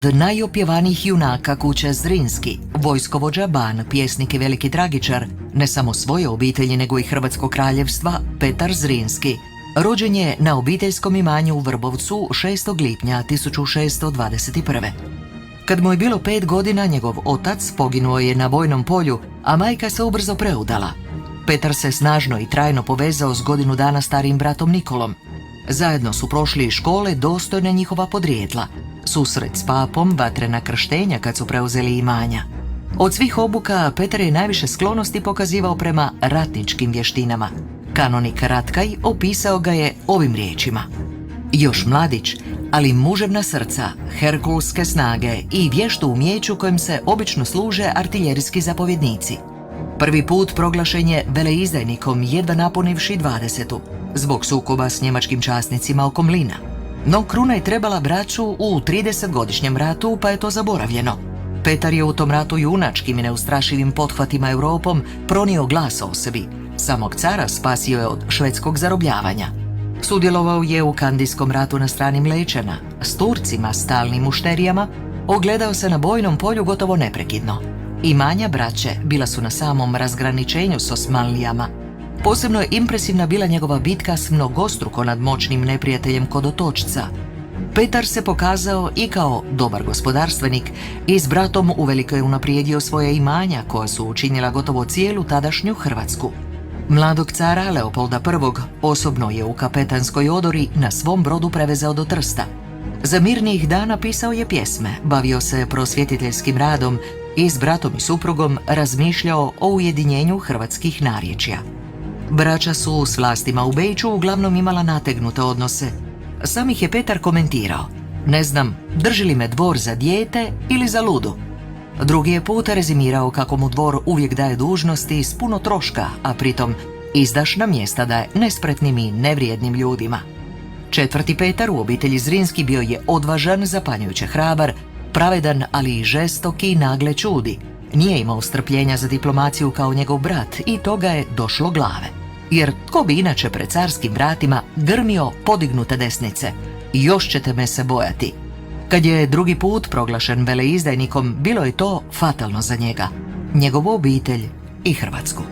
najopjevanijih junaka kuće Zrinski, vojskovođa Ban, pjesnik i veliki tragičar, ne samo svoje obitelji nego i Hrvatskog kraljevstva, Petar Zrinski, rođen je na obiteljskom imanju u Vrbovcu 6. lipnja 1621. Kad mu je bilo 5 godina, njegov otac poginuo je na vojnom polju, a majka se ubrzo preudala. Petar se snažno i trajno povezao s godinu dana starijim bratom Nikolom. Zajedno su prošli i škole dostojne njihova podrijetla, susret s papom, vatrena krštenja kad su preuzeli imanja. Od svih obuka Petar je najviše sklonosti pokazivao prema ratničkim vještinama. Kanonik Ratkaj opisao ga je ovim riječima: još mladić, ali muževna srca, herkulske snage i vještu umijeću kojim se obično služe artiljerijski zapovjednici. Prvi put proglašen je veleizdajnikom jedva napunivši 20. zbog sukoba s njemačkim časnicima oko mlina. No kruna je trebala braću u 30-godišnjem ratu, pa je to zaboravljeno. Petar je u tom ratu junačkim i neustrašivim pothvatima Europom pronio glas o sebi. Samog cara spasio je od švedskog zarobljavanja. Sudjelovao je u Kandijskom ratu na strani Mlečana, s Turcima, stalnim mušterijama, ogledao se na bojnom polju gotovo neprekidno. Imanja braće bila su na samom razgraničenju s Osmanlijama. Posebno je impresivna bila njegova bitka s mnogostruko nadmoćnim neprijateljem kod Otočca. Petar se pokazao i kao dobar gospodarstvenik i s bratom uvelike je unaprijedio svoje imanja koja su učinila gotovo cijelu tadašnju Hrvatsku. Mladog cara Leopolda I osobno je u kapetanskoj odori na svom brodu prevezao do Trsta. Za mirnijih dana pisao je pjesme, bavio se prosvjetiteljskim radom i s bratom i suprugom razmišljao o ujedinjenju hrvatskih narječja. Braća su s vlastima u Beču uglavnom imala nategnute odnose. Sam ih je Petar komentirao: ne znam, drži li me dvor za dijete ili za ludu. Drugi je put rezimirao kako mu dvor uvijek daje dužnosti s puno troška, a pritom izdašna mjesta daje nespretnim i nevrijednim ljudima. Četvrti Petar u obitelji Zrinski bio je odvažan, zapanjujuće hrabar, pravedan, ali i žestoki i nagle čudi. Nije imao strpljenja za diplomaciju kao njegov brat i toga je došlo glave. Jer tko bi inače pred carskim vratima grmio podignute desnice: još ćete me se bojati. Kad je drugi put proglašen veleizdajnikom, bilo je to fatalno za njega, njegovu obitelj i Hrvatsku.